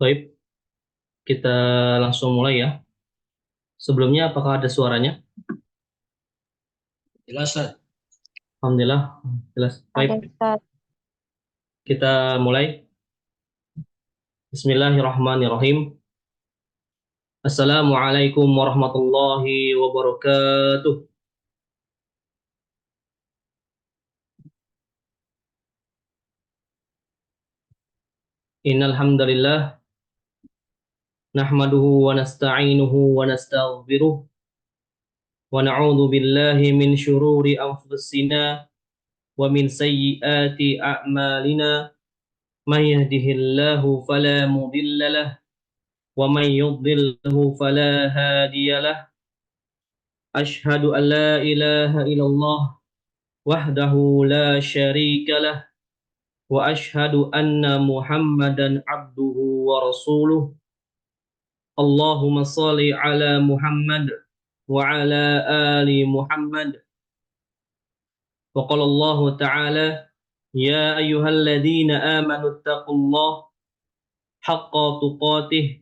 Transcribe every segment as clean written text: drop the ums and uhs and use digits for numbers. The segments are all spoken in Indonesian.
Baik, kita langsung mulai ya. Sebelumnya apakah ada suaranya? Jelas, Ustaz. Alhamdulillah, jelas. Ada Baik, Ustaz. kita mulai. Bismillahirrahmanirrahim. Assalamualaikum warahmatullahi wabarakatuh. Innal hamdalillah nahmaduhu wa nasta'inuhu wa nastaghfiruh wa na'udzu billahi min syururi anfusina wa min sayyiati a'malina may yahdihillahu fala mudilla lahu wa may yudlilhu fala hadiya lahu. Ashhadu an la ilaha illallah wahdahu la syarika lah wa ashhadu anna Muhammadan abduhu wa rasuluh. Allahumma salli ala Muhammad wa ala ali Muhammad. Wa qala Allah ta'ala ya ayyuhalladzina amanu taqullah haqqa tuqatih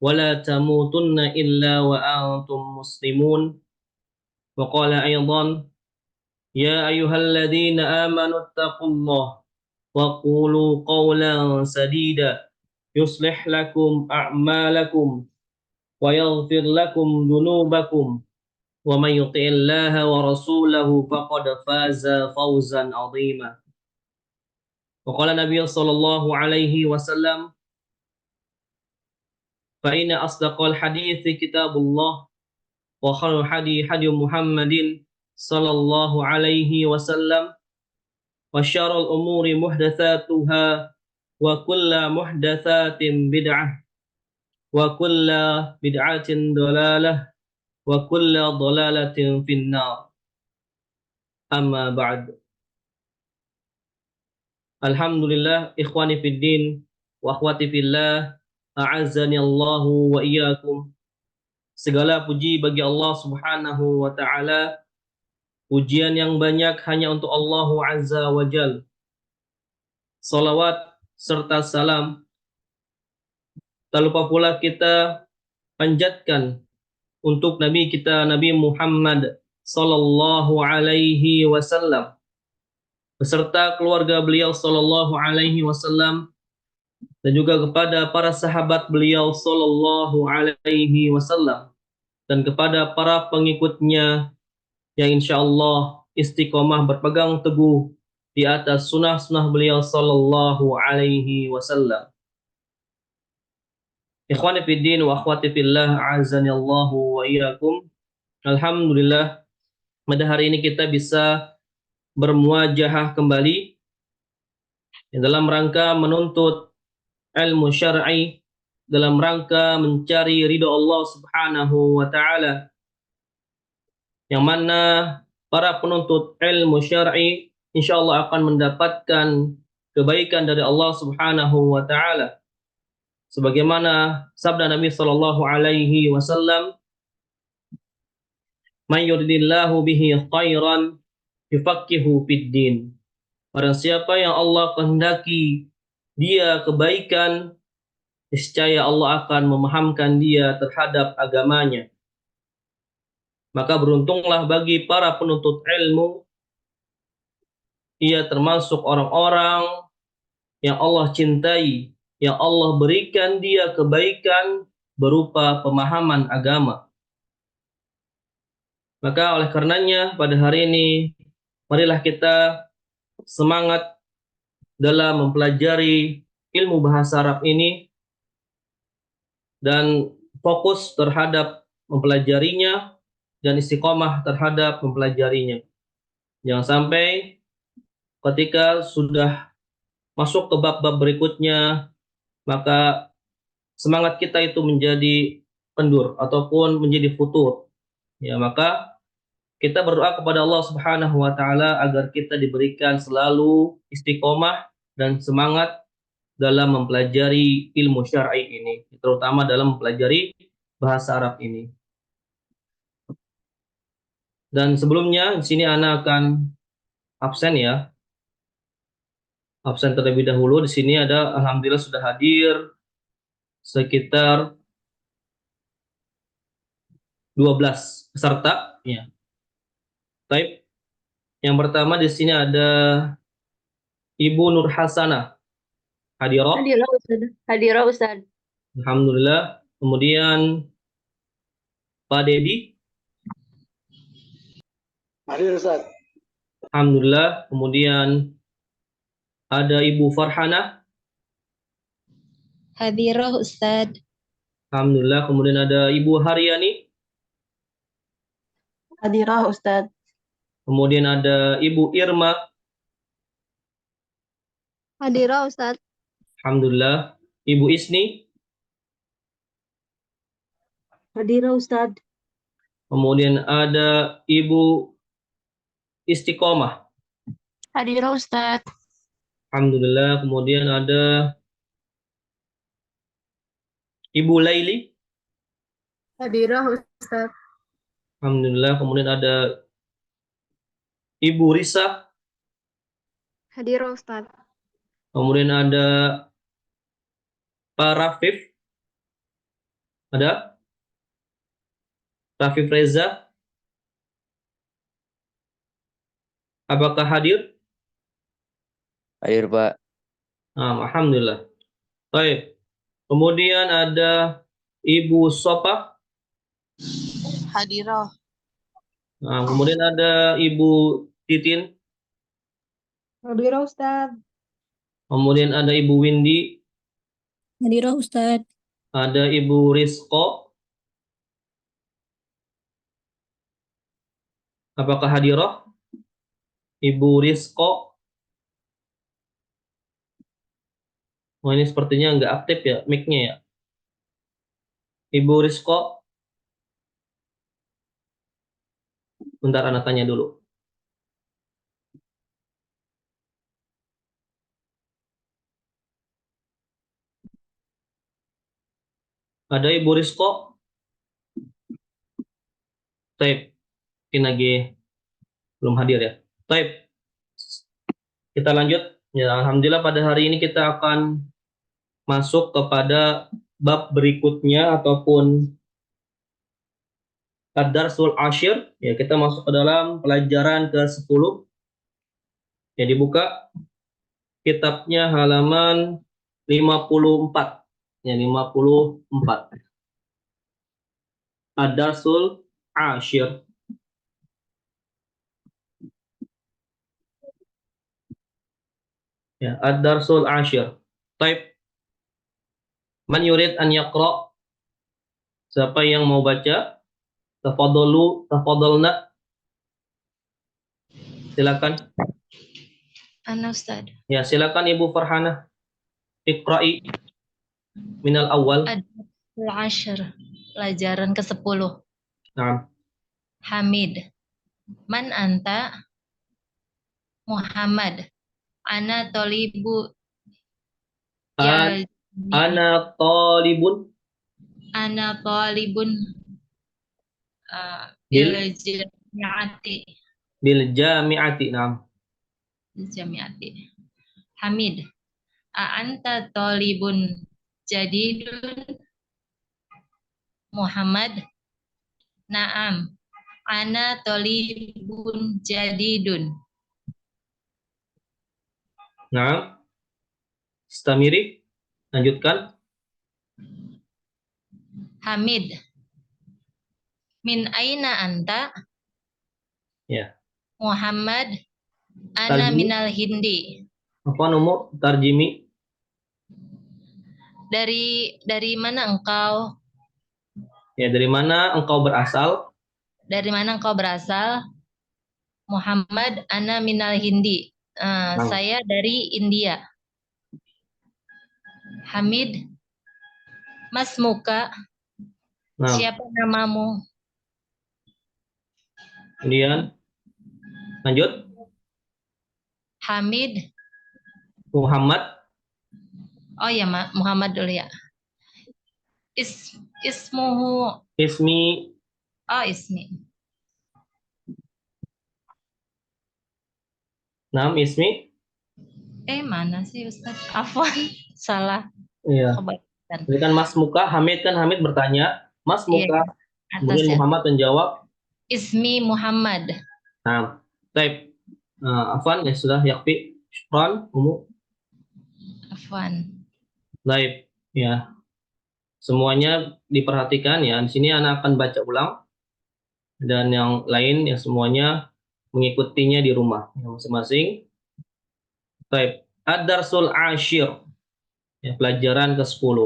wa la tamutunna illa wa antum muslimun. Wa qala aydan ya ayyuhalladzina amanu taqullah وقولوا قولا سديدا يصلح لكم أعمالكم ويغفر لكم ذنوبكم ومن يطع الله ورسوله فقد فاز فوزا عظيما. وقال النبي صلى الله عليه وسلم فإن أصدق الحديث كتاب الله وخير الحديث حديث محمد صلى الله عليه وسلم وشر الأمور محدثاتها وكل محدثات بدعة وكل بدعة ضلالة وكل ضلالة في النار. أما بعد. Alhamdulillah ikhwani fid din wa akhwati fillah a'azzani Allahu wa iyyakum. Segala puji bagi Allah Subhanahu wa taala. Pujian yang banyak hanya untuk Allah Azza wa Jal. Salawat serta salam tak lupa pula kita panjatkan untuk Nabi kita Nabi Muhammad sallallahu alaihi wasallam beserta keluarga beliau sallallahu alaihi wasallam dan juga kepada para sahabat beliau sallallahu alaihi wasallam dan kepada para pengikutnya yang insyaallah istiqomah berpegang teguh di atas sunnah-sunnah beliau sallallahu alaihi wasallam. Ikhwani fid din wa akhwati fillah a'azzani Allahu wa iyyakum. Alhamdulillah pada hari ini kita bisa bermuajahah kembali dalam rangka menuntut ilmu syar'i, dalam rangka mencari ridha Allah Subhanahu wa taala, yang mana para penuntut ilmu syar'i insyaallah akan mendapatkan kebaikan dari Allah Subhanahu wa taala. Sebagaimana sabda Nabi sallallahu alaihi wasallam, "Man yuridillahu bihi khairan yufaqihu fid din." Barang siapa yang Allah kehendaki dia kebaikan, niscaya Allah akan memahamkan dia terhadap agamanya. Maka beruntunglah bagi para penuntut ilmu, ia termasuk orang-orang yang Allah cintai, yang Allah berikan dia kebaikan berupa pemahaman agama. Maka oleh karenanya pada hari ini marilah kita semangat dalam mempelajari ilmu bahasa Arab ini dan fokus terhadap mempelajarinya dan istiqomah terhadap mempelajarinya. Jangan sampai ketika sudah masuk ke bab-bab berikutnya, maka semangat kita itu menjadi kendur ataupun menjadi futur. Ya, maka kita berdoa kepada Allah Subhanahu wa taala agar kita diberikan selalu istiqomah dan semangat dalam mempelajari ilmu syar'i ini, terutama dalam mempelajari bahasa Arab ini. Dan sebelumnya di sini Ana akan absen ya. Absen terlebih dahulu. Di sini ada alhamdulillah sudah hadir sekitar 12 peserta. Ya. Baik. Yang pertama di sini ada Ibu Nur Hasanah. Hadirah. Hadirah Ustaz. Hadirah Ustaz. Alhamdulillah. Kemudian Pak Dedi. Hadir Ustaz. Alhamdulillah. Kemudian ada Ibu Farhanah. Hadirah Ustaz. Alhamdulillah. Kemudian ada Ibu Haryani. Hadirah Ustaz. Kemudian ada Ibu Irma. Hadirah Ustaz. Alhamdulillah. Ibu Isni. Hadirah Ustaz. Kemudian ada Ibu Istiqomah. Hadirah Ustaz. Alhamdulillah. Kemudian ada Ibu Laili. Hadirah Ustaz. Alhamdulillah. Kemudian ada Ibu Risa. Hadirah Ustaz. Kemudian ada Pak Rafif. Ada Rafif Reza. Apakah hadir? Hadir Pak. Alhamdulillah. Baik. Kemudian ada Ibu Sopa. Hadirah. Kemudian ada Ibu Titin. Hadirah Ustaz. Kemudian ada Ibu Windy. Hadirah Ustaz. Ada Ibu Rizko. Apakah hadirah? Ibu Rizko. Oh, ini sepertinya nggak aktif ya mic-nya ya. Ibu Rizko. Bentar, anak tanya dulu. Ada Ibu Rizko? Taib. Mungkin lagi belum hadir ya. Taib. Kita lanjut. Ya, alhamdulillah pada hari ini kita akan masuk kepada bab berikutnya ataupun Ad-Darsul Ashir. Ya, kita masuk ke dalam pelajaran ke-10. Ya, dibuka kitabnya halaman 54. Ya, 54. Ad-Darsul Ashir. Ya, Ad-Darsul Ashir. Taib. Man yurid an yaqra'. Siapa yang mau baca? Tafadhalu, tafadhalna. Silakan. Ana Ustaz. Ya, silakan Ibu Farhanah. Iqra'i minal awal. Ad-Darsul Ashir. Pelajaran ke-10. Nah, Hamid. Man anta? Muhammad. Ana tolibu an- ya ana talibun ana talibun bil bil jami'ati. bil jami'ati. Nah, Jami'ati. Hamid. Anta talibun jadidun? Muhammad. Naam. Ana talibun jadidun. nah, istamiri. Lanjutkan. Hamid. Min aina anta? Ya. Muhammad. Ana Tarjimi. minal Hindi. Apa nomor tarjimi? Dari mana engkau? Ya, dari mana engkau berasal? Dari mana engkau berasal? Muhammad. Ana minal Hindi. Nah, Saya dari India. Hamid. Mas Muka. nah, Siapa namamu? kemudian lanjut. Hamid. Muhammad. Oh ya, Muhammad dulu ya. Ismuhu. Ismi. Oh, ismi. Nam ismi. Mana sih Ustaz? Afwan, salah. Iya. Ini kan Mas Muka, Hamid bertanya, Mas Iya, Muka, atas kemudian ya. Muhammad menjawab, Ismi Muhammad. nah, type, Afwan, ya sudah, yakfi, syukran, Afwan. type, ya, semuanya diperhatikan ya. Di sini anak akan baca ulang, dan yang lain ya semuanya mengikutinya di rumah, ya, masing-masing. Type, Ad-Darsul Ashir, ya, pelajaran ke-10.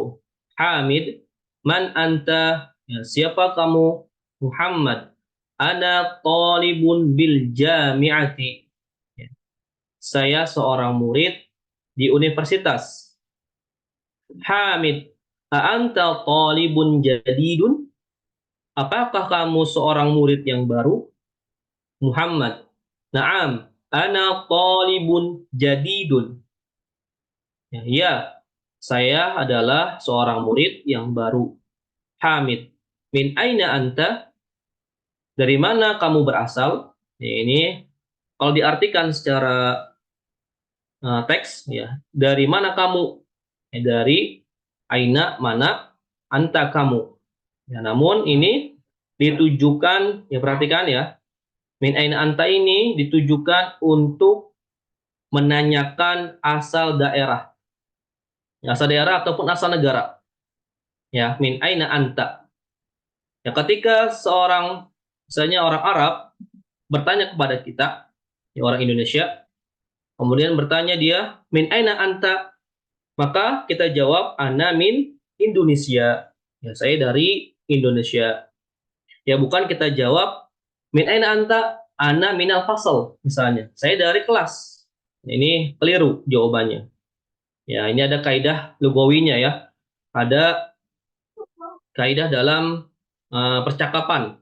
Hamid, man anta? Ya, siapa kamu? Muhammad, ana talibun bil jami'ati. Ya, saya seorang murid di universitas. Hamid, a anta talibun jadidun? Apakah kamu seorang murid yang baru? Muhammad, na'am, ana talibun jadidun. Ya, saya adalah seorang murid yang baru. Hamid, min aina anta? Dari mana kamu berasal? Ya, ini kalau diartikan secara teks, ya, dari mana kamu? Ya, dari aina, mana, anta, kamu. Ya, namun ini ditujukan, ya perhatikan ya, min aina anta ini ditujukan untuk menanyakan asal daerah. Ya, asal daerah ataupun asal negara. Ya, min aina anta. Ya, ketika seorang, misalnya orang Arab bertanya kepada kita, ya, orang Indonesia, kemudian bertanya dia, min aina anta? Maka kita jawab, ana min Indonesia. Ya, saya dari Indonesia. Ya, bukan kita jawab, min aina anta? Ana minal fasal, misalnya. Saya dari kelas. Ini keliru jawabannya. Ya, ini ada kaidah lugawinya ya. Ada kaidah dalam percakapan.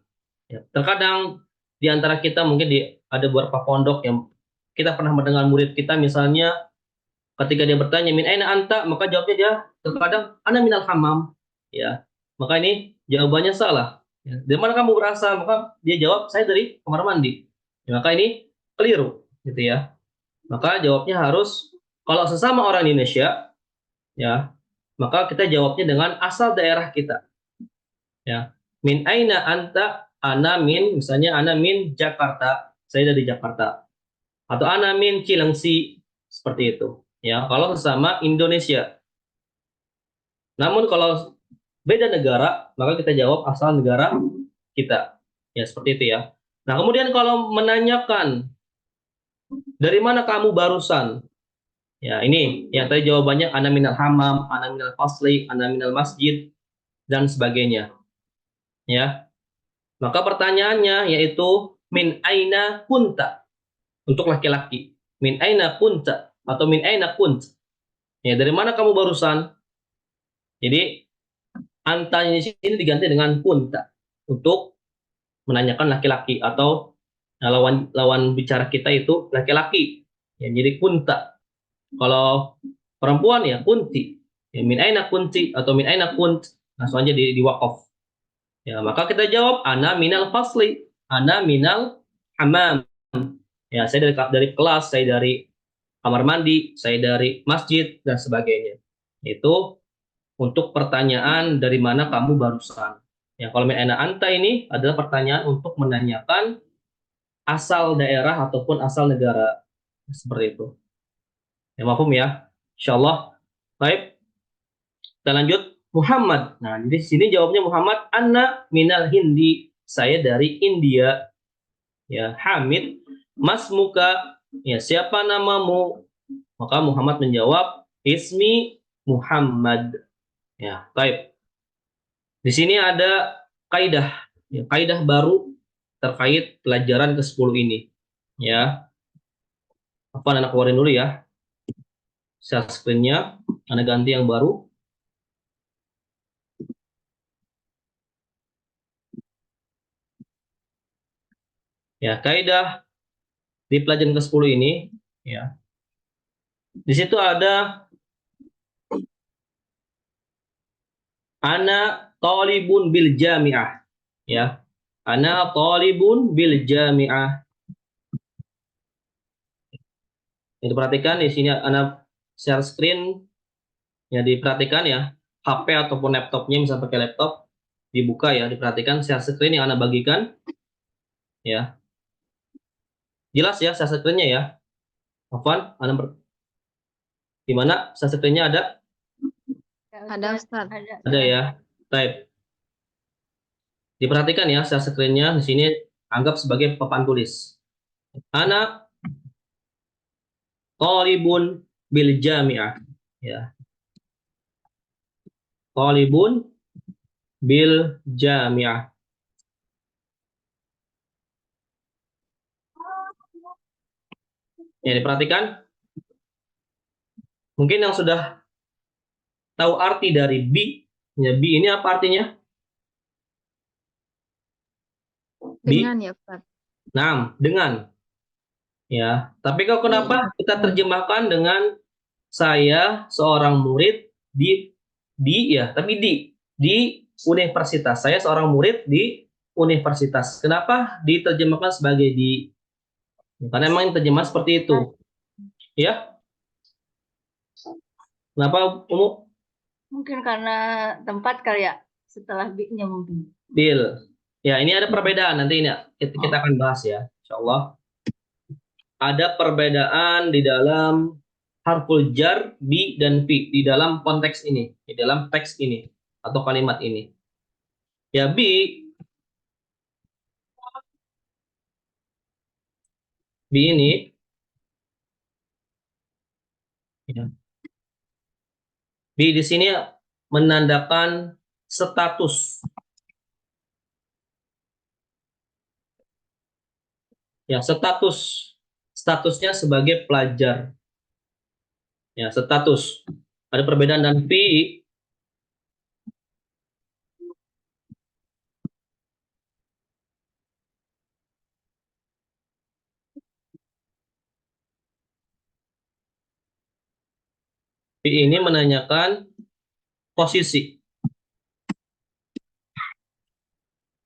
Ya, terkadang di antara kita mungkin ada beberapa pondok yang kita pernah mendengar murid kita misalnya ketika dia bertanya min aina anta, maka jawabnya dia terkadang ana minal hammam. Ya. Maka ini jawabannya salah. Ya. Dari mana kamu berasal? Maka dia jawab saya dari kamar mandi. Ya, maka ini keliru gitu ya. Maka jawabnya harus kalau sesama orang Indonesia ya, maka kita jawabnya dengan asal daerah kita. Ya. Min aina anta? Ana min, misalnya ana min Jakarta, saya dari Jakarta. Atau ana min Cilengsi, seperti itu. Ya, kalau sesama Indonesia. Namun kalau beda negara, maka kita jawab asal negara kita. Ya, seperti itu ya. Nah, kemudian kalau menanyakan dari mana kamu barusan? Ya, ini yang tadi jawabannya ana minal hammam, ana minal fasli, ana minal masjid dan sebagainya. Ya. Maka pertanyaannya yaitu min aina kunta untuk laki-laki. Min aina kunta atau min aina kunt. Ya, dari mana kamu barusan? Jadi antanya di sini diganti dengan kunta untuk menanyakan laki-laki atau lawan lawan bicara kita itu laki-laki. Ya, jadi kunta. Kalau perempuan ya kunti. Ya, min aina kunti atau min aina kunt. Langsung aja di wakaf. Ya, maka kita jawab ana minal fasli, ana minal hammam. Ya, saya dari kelas, saya dari kamar mandi, saya dari masjid dan sebagainya. Itu untuk pertanyaan dari mana kamu barusan. Ya, kalau min aina anta ini adalah pertanyaan untuk menanyakan asal daerah ataupun asal negara. Seperti itu. Ya, mafhum ya? Insyaallah. Baik, kita lanjut. Muhammad. Nah, di sini jawabnya Muhammad, anna minal Hindi. Saya dari India. Ya, Hamid, mas muka, ya siapa namamu? Maka Muhammad menjawab, ismi Muhammad. Ya, baik. Di sini ada kaidah, ya, kaidah baru terkait pelajaran ke-10 ini. Ya, apa anak keluarin dulu ya, share screen-nya, anak ganti yang baru. Ya, kaidah di pelajaran ke-10 ini, ya. Di situ ada ana talibun bil jami'ah, ya. Ana talibun bil jami'ah. Itu perhatikan di sini anak share screen ya, diperhatikan ya. HP ataupun laptopnya, misalnya pakai laptop, dibuka ya, diperhatikan share screen yang Anda bagikan, ya. Jelas ya share screen-nya ya. Afwan, gimana? Share screen-nya ada? Ada Ustaz. Ada ya. Type. Diperhatikan ya share screen-nya di sini anggap sebagai papan tulis. Ana talibun bil jami'ah, ya. Talibun bil jami'ah. Ya, diperhatikan. Mungkin yang sudah tahu arti dari bi, ya, bi ini apa artinya? Bi, Dengan ya Ustaz. nah, dengan. Ya, tapi kok kenapa kita terjemahkan dengan saya seorang murid di ya, tapi di universitas. Saya seorang murid di universitas. Kenapa diterjemahkan sebagai di? Karena memang terjemah seperti itu. Ya. Kenapa umum? Mungkin karena tempat kali ya, setelah bi-nya mungkin. Bil. Ya, ini ada perbedaan nanti ini kita akan bahas ya, insyaallah. Ada perbedaan di dalam harful jar bi dan fi di dalam konteks ini, di dalam teks ini atau kalimat ini. Ya, bi ini ya. Bi di sini menandakan status. Ya, statusnya sebagai pelajar. Ya, status. Ada perbedaan dan fi ini menanyakan posisi.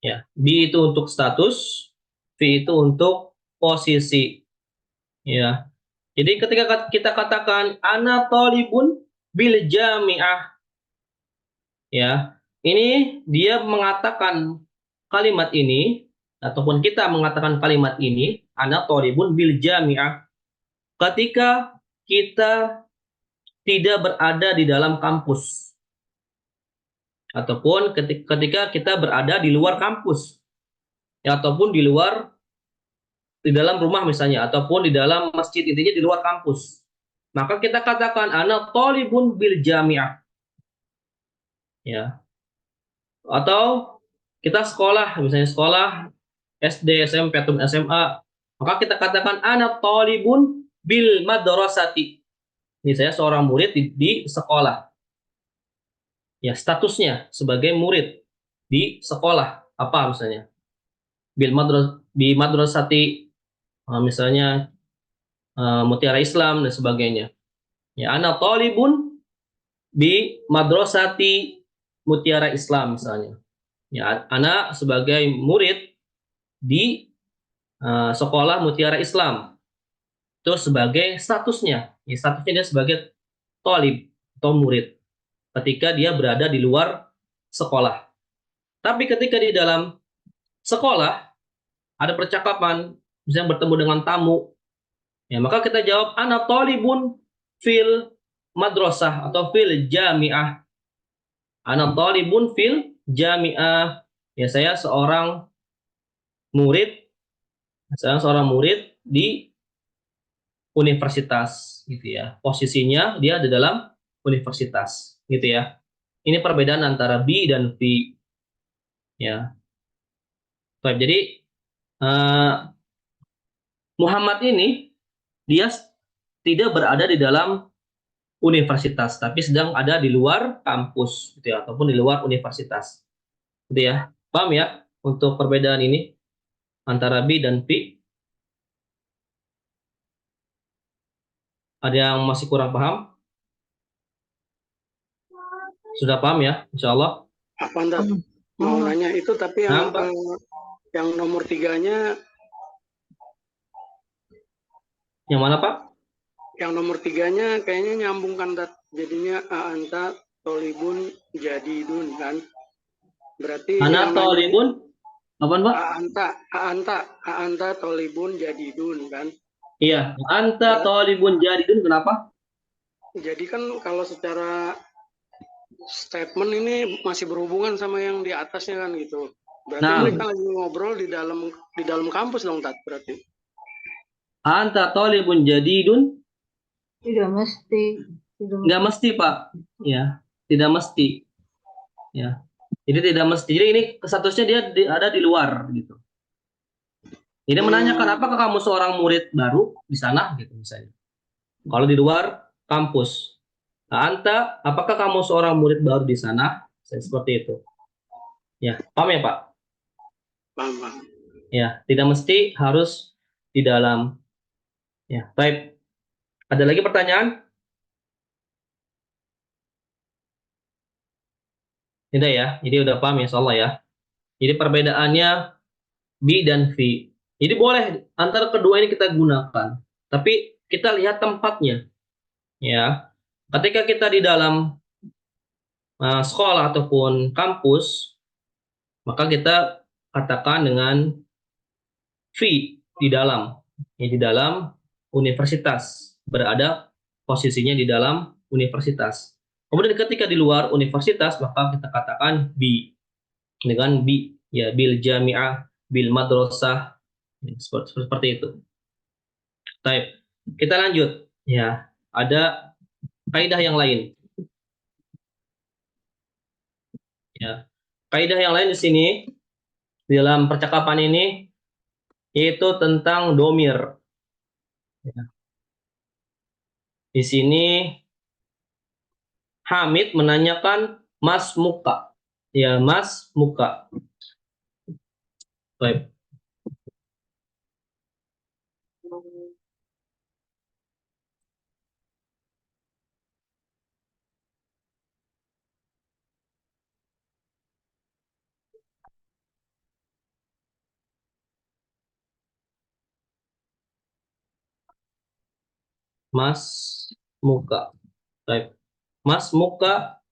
Ya, bi itu untuk status, fi itu untuk posisi. Ya. Jadi ketika kita katakan ana talibun bil jami'ah, ya. Ini dia mengatakan kalimat ini ataupun kita mengatakan kalimat ini ana talibun bil jami'ah ketika kita tidak berada di dalam kampus ataupun ketika kita berada di luar kampus, ya, ataupun di dalam rumah misalnya ataupun di dalam masjid, intinya di luar kampus. Maka kita katakan ana talibun bil jami'ah. Ya. Atau kita sekolah, misalnya sekolah SD, SMP atau SMA, maka kita katakan ana talibun bil madrasati. Ini saya seorang murid di sekolah. Ya, statusnya sebagai murid di sekolah apa misalnya? Di madrasati, misalnya Mutiara Islam dan sebagainya. Ya, ana talibun bi madrasati Mutiara Islam misalnya. Ya, ana sebagai murid di sekolah Mutiara Islam. Itu sebagai statusnya. Ya, statusnya dia sebagai talib atau murid ketika dia berada di luar sekolah. Tapi ketika di dalam sekolah ada percakapan, misalnya bertemu dengan tamu, ya maka kita jawab ana talibun fil madrasah atau fil jami'ah. Ana talibun fil jami'ah. Ya, saya seorang murid di universitas gitu ya. Posisinya dia di dalam universitas gitu ya. Ini perbedaan antara bi dan fi ya. Baik, jadi Muhammad ini dia tidak berada di dalam universitas, tapi sedang ada di luar kampus gitu ya, ataupun di luar universitas. Gitu ya. Paham ya untuk perbedaan ini antara bi dan fi? Ada yang masih kurang paham? Sudah paham ya, insya Allah? Apa Anda mau nanya itu, tapi yang nomor 3-nya, Yang mana Pak? yang nomor 3-nya kayaknya nyambung kan, jadinya anta tolibun jadidun kan. Berarti Ana yang nanya tolibun, apaan Pak? A'anta tolibun jadidun kan. Iya, anta tolibun jadidun, kenapa? Jadi kan kalau secara statement ini masih berhubungan sama yang di atasnya kan gitu. Berarti Nah, mereka lagi ngobrol di dalam kampus dong, Tat, berarti. anta tolibun jadidun, Tidak mesti. Tidak nggak mesti Pak. Ya, tidak mesti. Ya, jadi tidak mesti. Jadi ini statusnya dia ada di luar gitu. Ini menanyakan apakah kamu seorang murid baru di sana gitu misalnya. Kalau di luar kampus. Nah, anta, apakah kamu seorang murid baru di sana? Seperti itu. Ya, paham ya Pak? Paham. Ya, tidak mesti harus di dalam. Ya, baik. Ada lagi pertanyaan? Tidak ya, jadi udah paham ya, insyaallah ya. Jadi perbedaannya bi dan fi. Jadi boleh antara kedua ini kita gunakan, tapi kita lihat tempatnya. Ya, ketika kita di dalam sekolah ataupun kampus, maka kita katakan dengan fi di dalam, ya di dalam universitas, berada posisinya di dalam universitas. Kemudian ketika di luar universitas, maka kita katakan bi dengan bi, ya bil jami'ah, bil madrasah, ya, seperti itu. Baik, kita lanjut. Ya, ada kaidah yang lain. Ya, kaidah yang lain di sini di dalam percakapan ini yaitu tentang domir. Ya. Di sini Hamid menanyakan Mas Muka. Ya, Mas Muka. Baik. Mas Muka. Baik. Mas Muka.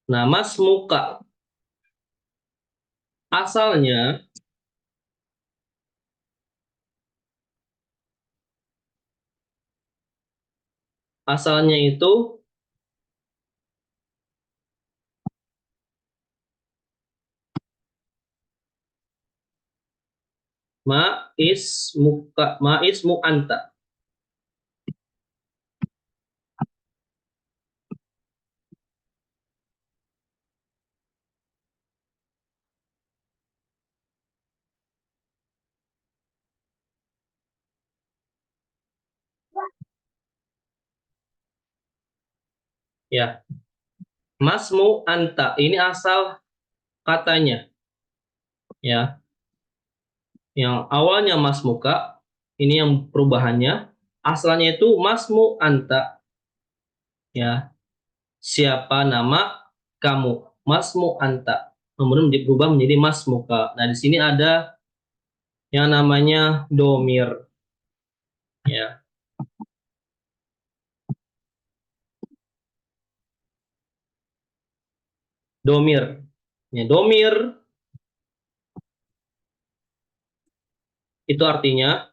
Nah, Mas Muka asalnya itu ma ismu anta. Ya, Masmu anta ini asal katanya. Ya, yang awalnya Mas Muka, ini yang perubahannya. Asalnya itu Masmu anta. Ya, siapa nama kamu? Masmu anta. Kemudian berubah menjadi Mas Muka. Nah, di sini ada yang namanya domir. Ya, domir. Ya, domir itu artinya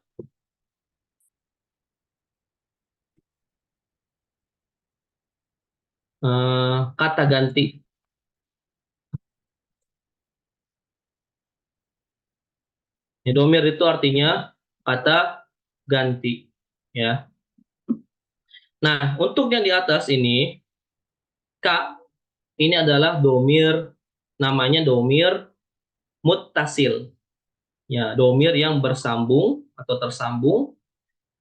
kata ganti. Ya, domir itu artinya kata ganti. Ya. Nah, untuk yang di atas ini, K ini adalah domir, namanya domir muttasil. Ya, domir yang bersambung atau tersambung.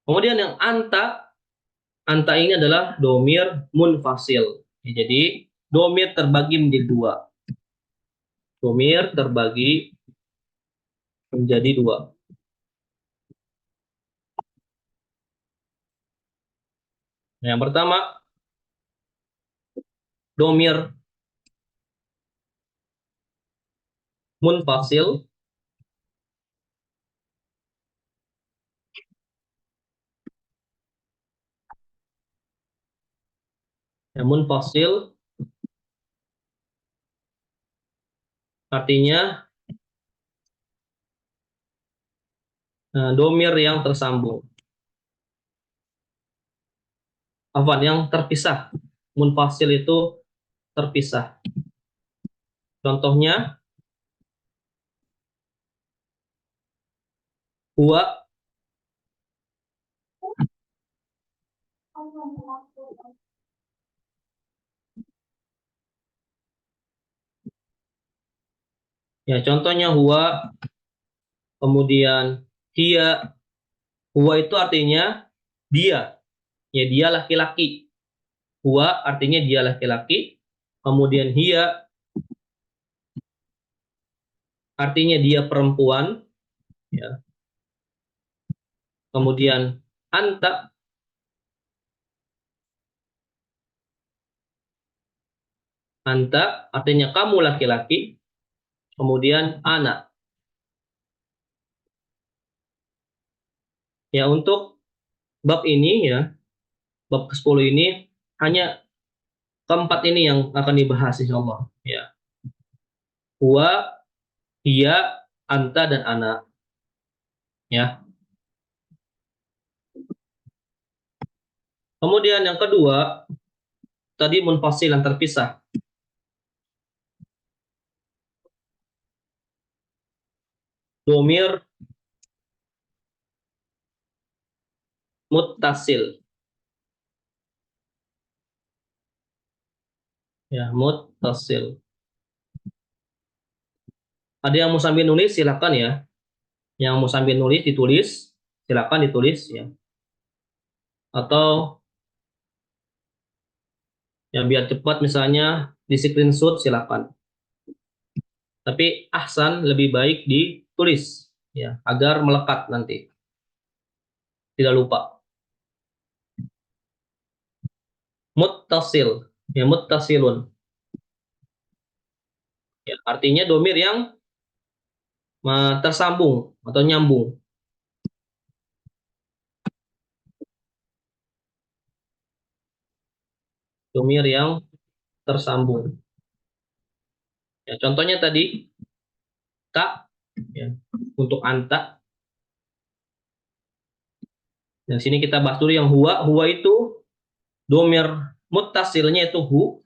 Kemudian yang anta ini adalah domir munfasil. Ya, jadi domir terbagi menjadi dua. Domir terbagi menjadi dua. Yang pertama, domir munfasil. Ya, munfasil artinya domir yang tersambung. Afwan, yang terpisah. Munfasil itu terpisah. Contohnya, huwa. Ya, contohnya huwa, kemudian hiya. Huwa itu artinya dia. Ya, dia laki-laki. Huwa artinya dia laki-laki. Kemudian hiya artinya dia perempuan. Ya. Kemudian anta artinya kamu laki-laki. Kemudian anak. Ya, untuk bab ini ya, bab ke-10 ini hanya keempat ini yang akan dibahas insyaallah ya. Huwa, hiya, anta dan anak. Ya. Kemudian yang kedua, tadi munfasil yang terpisah. Domir muttasil. Ya, muttasil. Ada yang mau sambil nulis silakan ya. Yang mau sambil nulis ditulis, silakan ditulis ya. Atau yang biar cepat misalnya di screenshot silakan. Tapi ahsan lebih baik ditulis ya, agar melekat nanti. Tidak lupa. Muttasil, ya muttasilun. Ya, artinya domir yang tersambung atau nyambung. Domir yang tersambung. Ya, contohnya tadi ka ya, untuk anta. Nah, sini kita bahas dulu yang huwa. Huwa itu domir muttasilnya itu hu.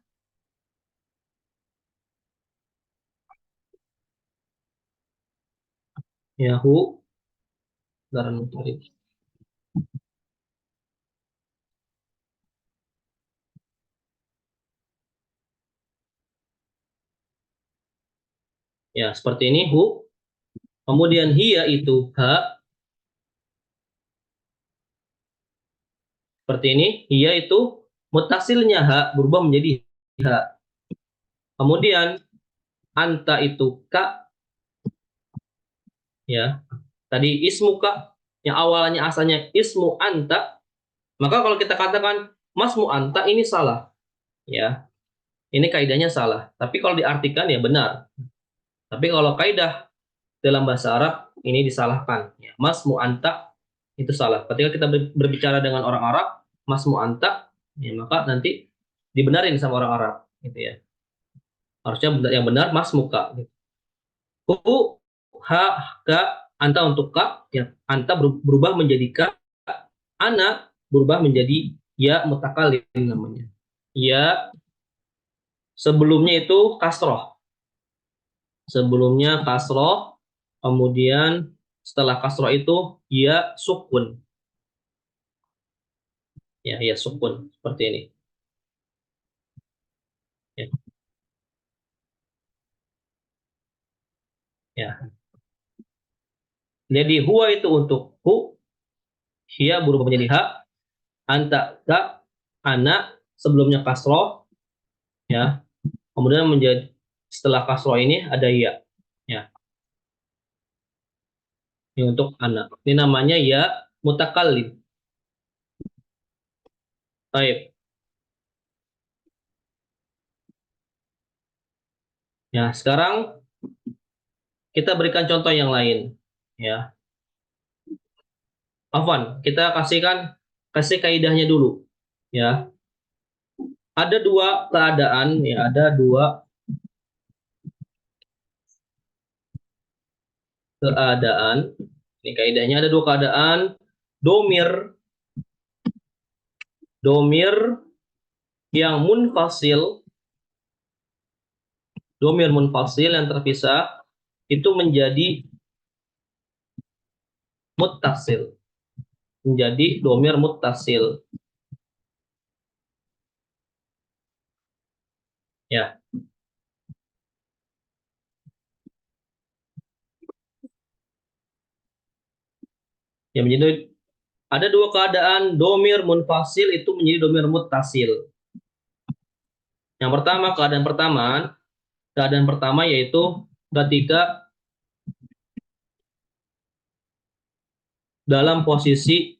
Ya, hu. Ya, seperti ini hu. Kemudian hiya itu ha. Seperti ini. Hiya itu muttasilnya ha berubah menjadi ha. Kemudian anta itu ka. Ya. Tadi ismu ka yang awalnya asalnya ismu anta, maka kalau kita katakan masmu anta ini salah. Ya. Ini kaidahnya salah. Tapi kalau diartikan ya benar. Tapi kalau kaidah dalam bahasa Arab ini disalahkan. Ya. Masmu anta itu salah. Ketika kita berbicara dengan orang Arab, masmu anta, ya, maka nanti dibenarin sama orang Arab, gitu ya. Harusnya yang benar masmuka. Gitu. Hu, ha, ka, anta untuk ka, ya, anta berubah menjadi ka, ana berubah menjadi ya mutakalim namanya. Ya, sebelumnya itu kasroh. Sebelumnya kasroh, kemudian setelah kasroh itu ya sukun. Ya sukun seperti ini. Ya. Ya. Jadi huwa itu untuk hu, hiya berubah menjadi ha, anta ka, ana sebelumnya kasroh, ya. Kemudian menjadi setelah kasroh ini ada ya. Ya. Ini untuk ana. Ini namanya ya mutakallim. Baik. Ya, sekarang kita berikan contoh yang lain, ya. Afwan, kita kasih kaidahnya dulu, ya. ada dua keadaan, ya, ada dua keadaan. Ini kaidahnya ada dua keadaan. Domir, domir yang munfasil, domir munfasil yang terpisah itu menjadi muttasil, menjadi domir muttasil. Ya, ya menjadi ada dua keadaan domir munfasil itu menjadi domir muttasil. Yang pertama, keadaan pertama yaitu ketika dalam posisi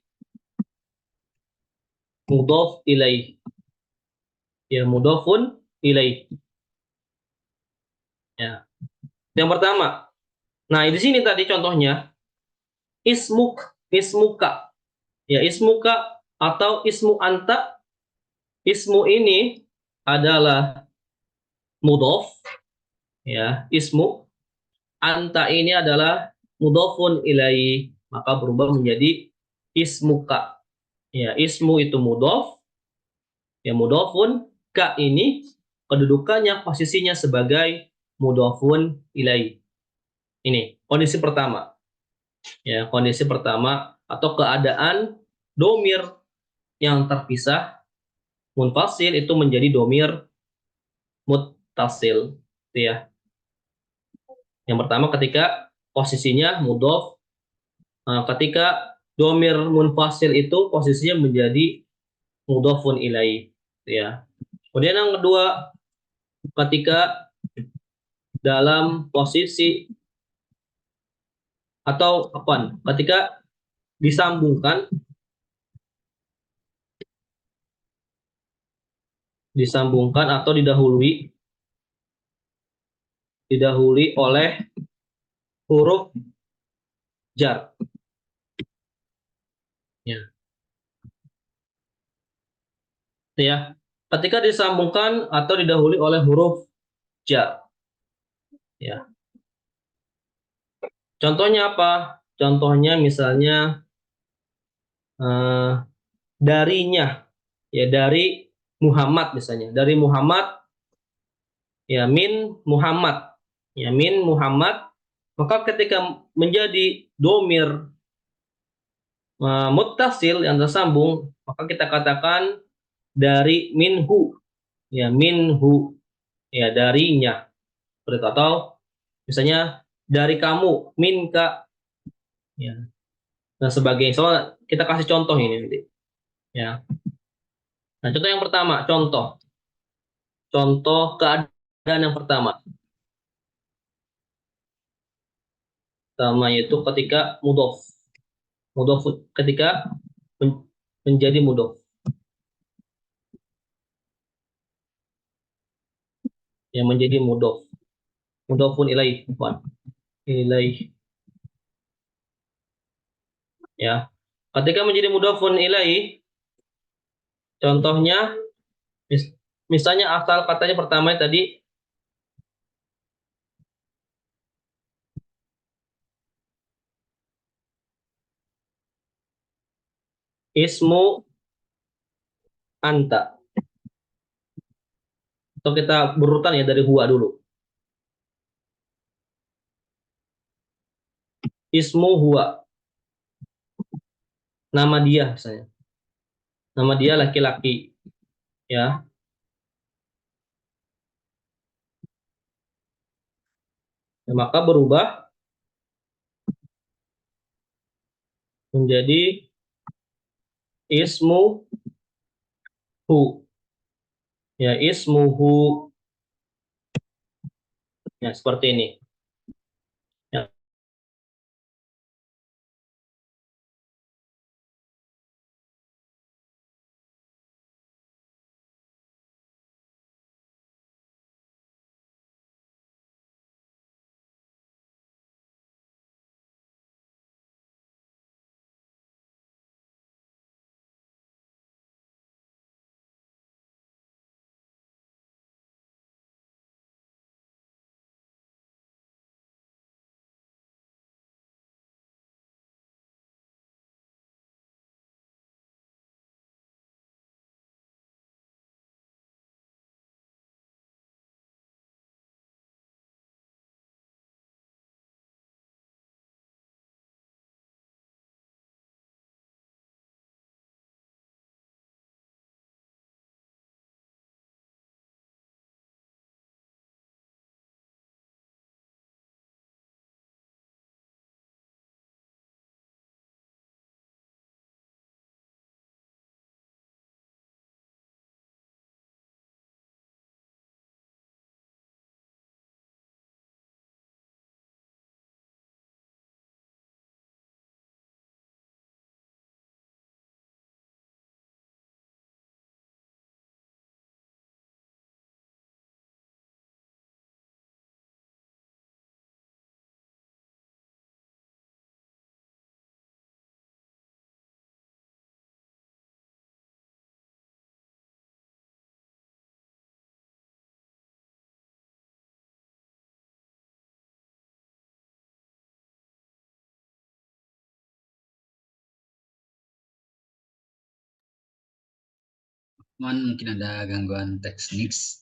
mudhof ilaih. Ya, mudhofun ilaih. Ya. Yang pertama. Nah, di sini tadi contohnya ismuka. Ya, ismuka atau ismu anta. Ismu ini adalah mudhof, ya, ismu. Anta ini adalah mudhofun ilaih, maka berubah menjadi ismuka. Ya, ismu itu mudhof, ya, mudhofun ka ini kedudukannya posisinya sebagai mudhofun ilaih. Ini kondisi pertama. Ya, kondisi pertama atau keadaan domir yang terpisah munfasil itu menjadi domir muttasil, gitu ya. Yang pertama ketika posisinya mudhof, ketika domir munfasil itu posisinya menjadi mudhofun ilaih, gitu ya. Kemudian yang kedua, ketika dalam posisi atau apa? Ketika disambungkan atau didahului oleh huruf jar. Ya. Ya. Ketika disambungkan atau didahului oleh huruf jar. Ya. Contohnya apa? Contohnya misalnya darinya, ya, dari Muhammad misalnya, dari Muhammad, ya, min Muhammad, maka ketika menjadi domir muttasil yang tersambung, maka kita katakan dari minhu, ya, minhu, ya, darinya, seperti itu. Atau misalnya dari kamu, minka, ya, dan sebagainya. So, kita kasih contoh ini nanti, ya. Nah, contoh yang pertama, contoh keadaan yang pertama. Pertama yaitu ketika mudhof ketika menjadi mudhof, yang menjadi mudhofun ilaih, bukan ilaih, ya. Ketika menjadi mudhofun ilaih, contohnya misalnya asal katanya pertama tadi ismu anta, atau kita berurutan ya dari huwa dulu. Ismu huwa, nama dia misalnya, nama dia laki-laki, ya. Ya, maka berubah menjadi ismu hu, ya, ismuhu, ya, seperti ini. Ya. Cuman mungkin ada gangguan teknis.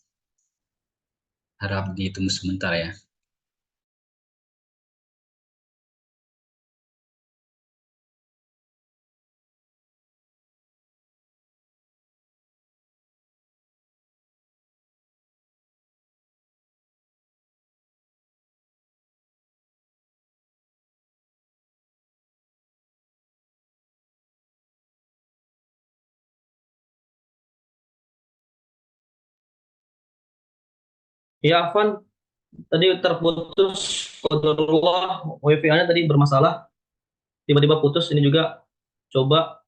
Harap ditunggu sebentar ya. Ya, Afwan, tadi terputus qadarullah, wifi-nya tadi bermasalah, tiba-tiba putus. Ini juga coba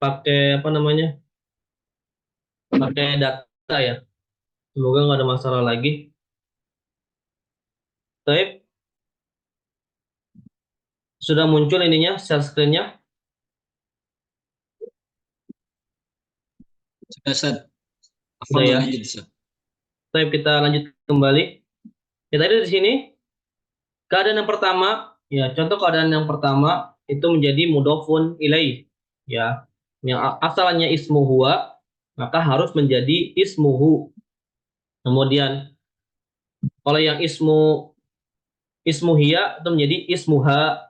pakai apa namanya? Pakai data ya. Semoga nggak ada masalah lagi. Baik, sudah muncul ininya, share screen-nya. Sudah, Ustaz. Sudah ya. Lanjut, Ustaz. Baik, kita lanjut kembali. Ya, tadi di sini keadaan yang pertama, ya contoh keadaan yang pertama itu menjadi mudhofun ilaih, ya. Yang asalnya ismu huwa, maka harus menjadi ismuhu. Kemudian kalau yang ismu hiya itu menjadi ismuha,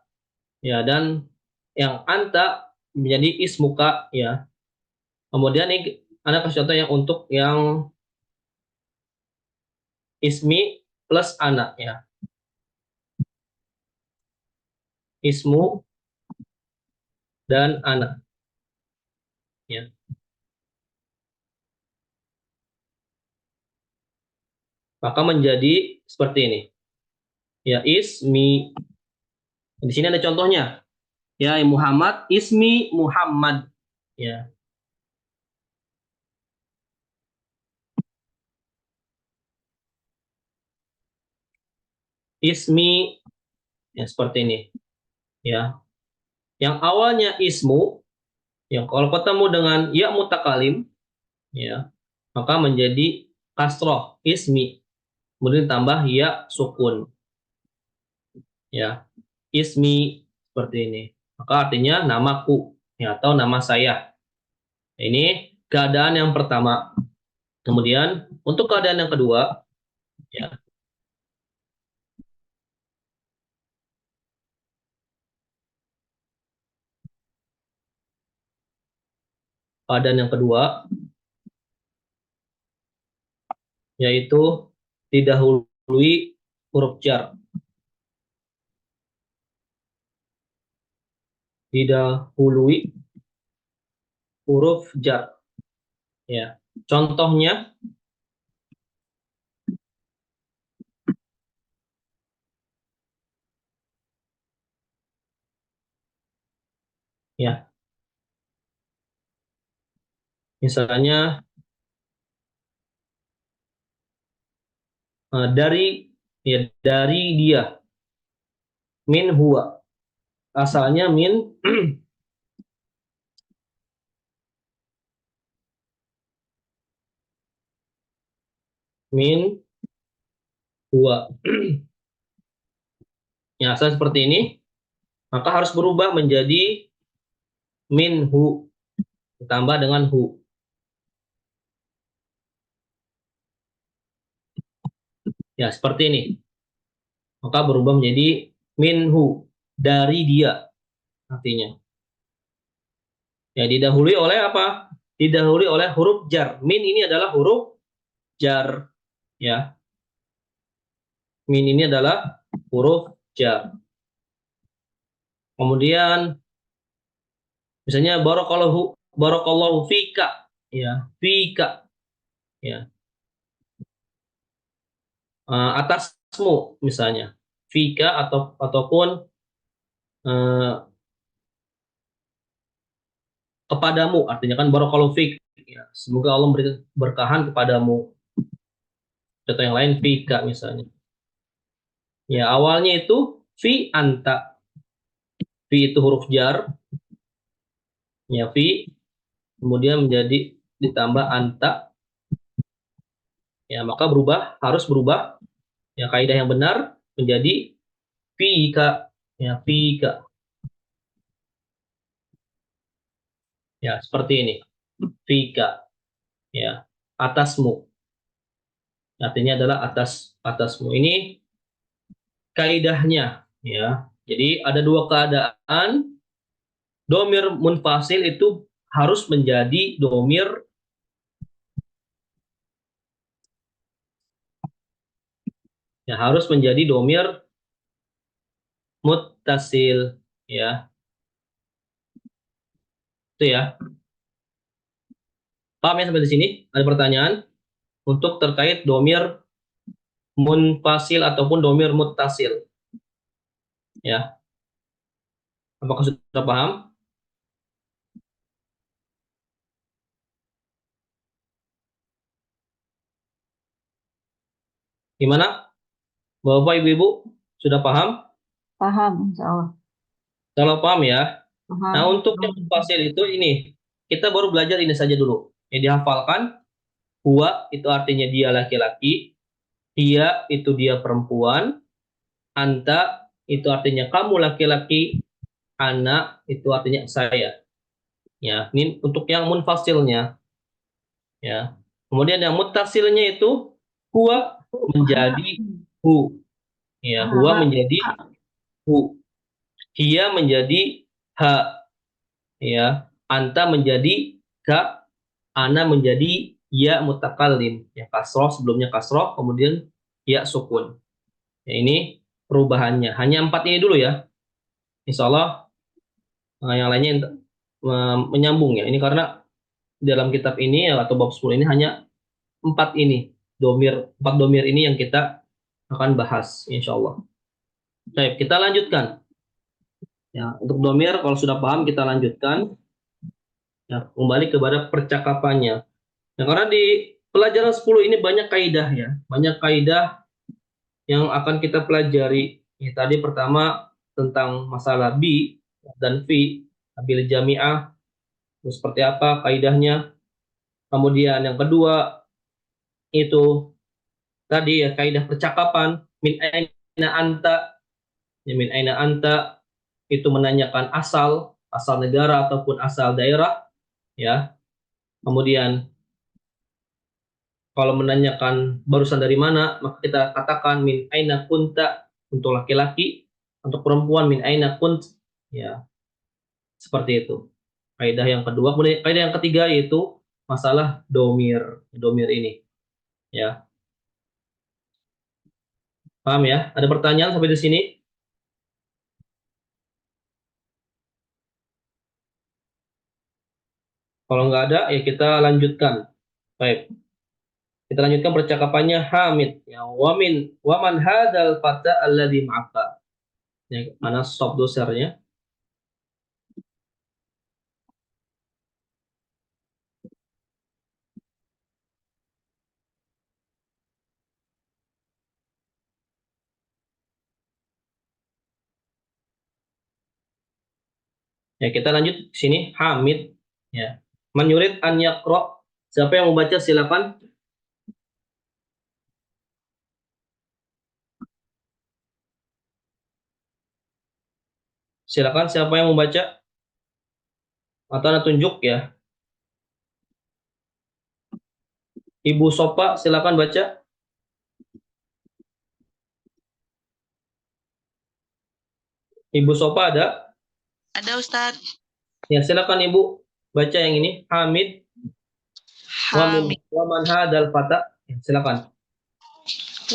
ya, dan yang anta menjadi ismuka, ya. Kemudian ini ada kasih contoh yang untuk yang ismi plus anak, ya. Ismu dan anak, ya. Maka menjadi seperti ini. Ya, ismi. Di sini ada contohnya. Ya, Muhammad, ismi Muhammad. Ya. Ismi, ya seperti ini. Ya. Yang awalnya ismu, yang kalau ketemu dengan ya mutakalim, ya, maka menjadi kasroh ismi. Kemudian tambah ya sukun. Ya. Ismi seperti ini. Maka artinya namaku, ya, atau nama saya. Ini keadaan yang pertama. Kemudian untuk keadaan yang kedua, ya, keadaan yang kedua yaitu didahului huruf jar. Didahului huruf jar. Ya. Contohnya ya. Misalnya dari, ya, dari dia. Min huwa. Asalnya min min huwa. Ya, asal seperti ini, maka harus berubah menjadi minhu ditambah dengan hu. Ya, seperti ini. Maka berubah menjadi minhu, dari dia artinya. Ya, didahului oleh apa? Didahului oleh huruf jar. Min ini adalah huruf jar, ya. Min ini adalah huruf jar. Kemudian misalnya barakallahu fika, ya, fika, ya. Atasmu misalnya. Fika ataupun kepadamu, artinya kan barakallahu fik, ya. Semoga Allah memberi berkahan kepadamu. Contoh yang lain fika misalnya. Ya, awalnya itu fi anta. Fi itu huruf jar. Ya, fi kemudian menjadi ditambah anta. Ya, maka harus berubah. Ya, kaidah yang benar menjadi fika. Ya, fika. Ya, seperti ini. Fika. ya, atasmu. Artinya adalah atasmu. Ini kaidahnya, ya. Jadi ada dua keadaan. Domir munfasil itu harus menjadi domir muttasil, ya. Itu ya. Paham ya sampai di sini? Ada pertanyaan untuk terkait domir munfasil ataupun domir muttasil, ya. Apakah sudah paham? Gimana? Bapak, Ibu-ibu, sudah paham? Paham, insya Allah. Kalau paham ya. Paham. Nah, untuk yang munfasil itu ini, kita baru belajar ini saja dulu. Yang dihafalkan, huwa itu artinya dia laki-laki, dia itu dia perempuan, anta itu artinya kamu laki-laki, ana itu artinya saya. Ya, ini untuk yang munfasilnya. Ya. Kemudian yang muttasilnya itu huwa menjadi hu. Ya, huwa menjadi hu. Hiya menjadi ha. Ya, anta menjadi ka, ana menjadi ya mutakallim. Ya, kasroh sebelumnya kasroh, kemudian ya sukun. Ya, ini perubahannya. Hanya 4 ini dulu ya. Insya Allah yang lainnya menyambung ya. Ini karena dalam kitab ini atau bab 10 ini hanya 4 ini. 4 domir ini yang kita akan bahas insya Allah. Baik, kita lanjutkan. Ya, untuk domir kalau sudah paham kita lanjutkan. Ya, kembali kepada percakapannya. Nah, karena di pelajaran 10 ini banyak kaidah ya. Banyak kaidah yang akan kita pelajari. Ya, tadi pertama tentang masalah bi dan fi, bil jami'ah, itu seperti apa kaidahnya. Kemudian yang kedua itu tadi ya kaidah percakapan, min aina anta. Ya, min aina anta itu menanyakan asal negara ataupun asal daerah ya. Kemudian kalau menanyakan barusan dari mana, maka kita katakan min aina kunta untuk laki-laki, untuk perempuan min aina kunt, ya. Seperti itu. Kaidah yang kedua, kemudian kaidah yang ketiga yaitu masalah domir ini, ya. Paham ya? Ada pertanyaan sampai di sini? Kalau nggak ada, ya kita lanjutkan. Baik. Kita lanjutkan percakapannya Hamid. Ya, waman hadzal fata alladhi ma'aka. Ya, mana stop dosernya? Ya, kita lanjut ke sini Hamid ya. Man yurid an yaqra. Siapa yang membaca silakan. Silakan siapa yang membaca? Atau ada tunjuk ya. Ibu Sopa silakan baca. Ibu Sopa ada? Ada Ustadz. Ya, silakan Ibu baca yang ini. Hamid. Hamid. Waman hadzal fata. Ya, silakan.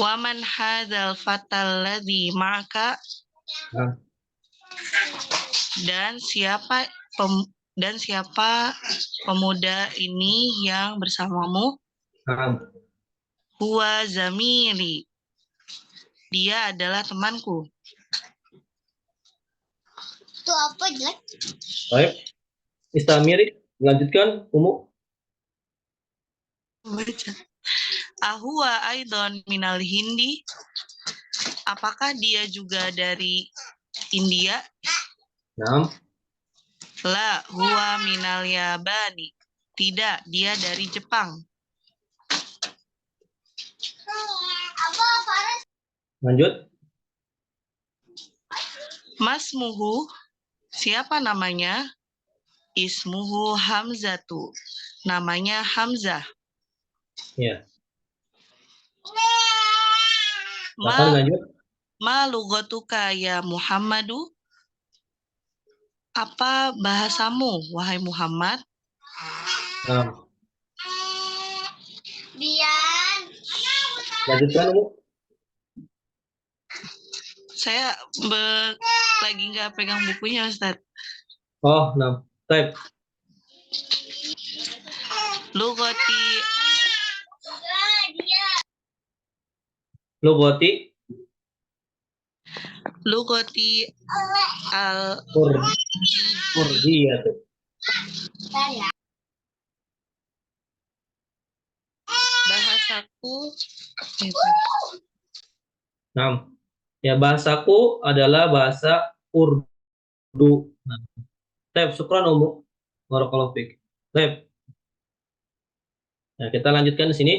Waman hadzal fatal ladzi ma'aka. Nah. Dan siapa pemuda ini yang bersamamu? Nah. Huwa zamili. Dia adalah temanku. Itu apa jelek? Baik. Istamiri, lanjutkan Umu. Ahuwa aidon minal Hindi. Apakah dia juga dari India? Nah. La huwa minal Yabani. Tidak, dia dari Jepang. Lanjut. Masmuhu, siapa namanya? Ismuhu Hamzatu, namanya Hamzah. Ya. Ma, Silakan lanjut. ma lugatuka ya Muhammadu? Apa bahasamu, wahai Muhammad? Nah, Bian. lanjutkan, Bu. Saya lagi nggak pegang bukunya, Ustadz. Oh, nah. Baik. Lugati Lugoti lugati al Urdiyatu. bahasaku. Nah, ya bahasaku adalah bahasa Urdu. Nah, Tep, syukran Umu. Barakallahu fiik. Tep. Nah, kita lanjutkan di sini.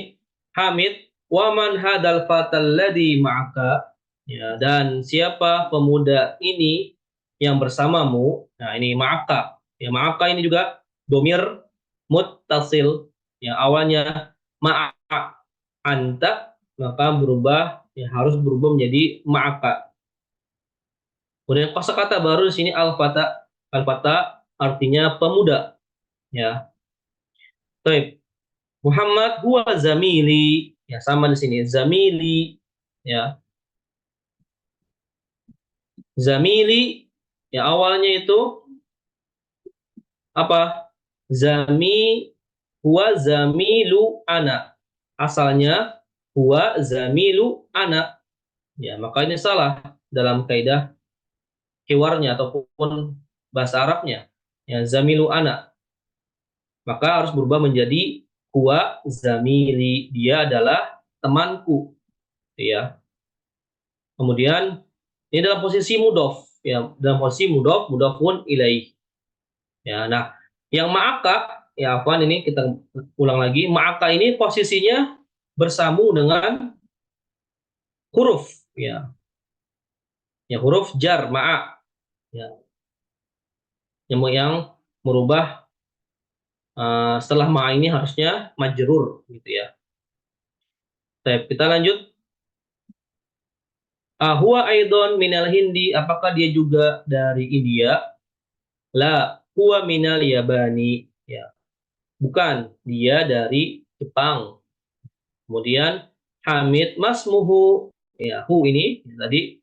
Hamid, waman hadal fatal ladzi ma'aka. Ya, dan siapa pemuda ini yang bersamamu? Nah, ini ma'aka. Ya, ma'aka ini juga domir muttasil. Ya, awalnya ma'a anta, maka berubah, ya harus berubah menjadi ma'aka. Kemudian kosakata baru di sini al-fata. Al-fata artinya pemuda. Ya. Baik. Muhammad huwa zamili. Ya, sama di sini zamili. Ya. Zamili ya awalnya itu apa? Huwa zamilu ana. Asalnya huwa zamilu ana. Ya, maka ini salah dalam kaidah hiwarnya ataupun bahasa Arabnya. Ya, zamilu ana. Maka harus berubah menjadi huwa zamili. Dia adalah temanku. Ya. Kemudian ini dalam posisi mudhof, ya, dalam posisi mudhofun ilaih. Ya, nah, yang ma'aka, ya afwan ini kita ulang lagi, ma'aka ini posisinya bersambung dengan huruf, ya. Ya, huruf jar ma'a, ya. Yang merubah setelah ma'a ini harusnya majrur gitu ya. Baik, kita lanjut. Huwa aidon minal Hindi, apakah dia juga dari India? La, huwa minal Yabani. Ya, bukan, dia dari Jepang. Kemudian Hamid masmuhu. Ya, hu ini tadi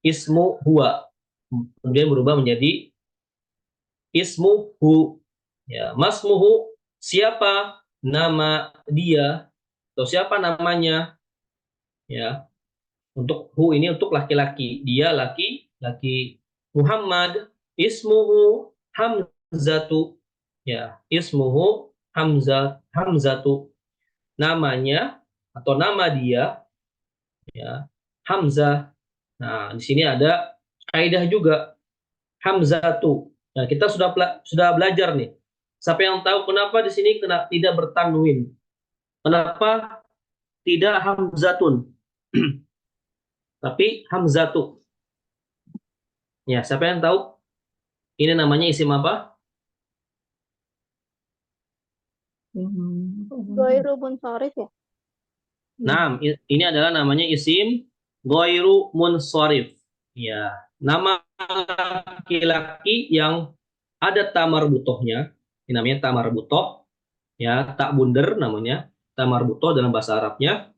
ismu huwa. Kemudian berubah menjadi ismu hu. Ya, masmuhu siapa nama dia atau siapa namanya? Ya. Untuk hu ini untuk laki-laki. Dia laki-laki. Muhammad ismuhu Hamzatu. Ya, ismuhu Hamzatu. Namanya atau nama dia ya Hamzah. Nah, di sini ada kaidah juga Hamzatu. Nah, kita sudah belajar nih. Siapa yang tahu kenapa di sini tidak bertanwin? Kenapa tidak Hamzatun? Tapi Hamzatu. Ya, siapa yang tahu? Ini namanya isim apa? Ghairu munsharif ya? Nah, ini adalah namanya isim ghairu munsharif. Ya, nama laki-laki yang ada tamar butohnya. Ini namanya tamar butoh. Ya, tak bunder namanya. Tamar butoh dalam bahasa Arabnya.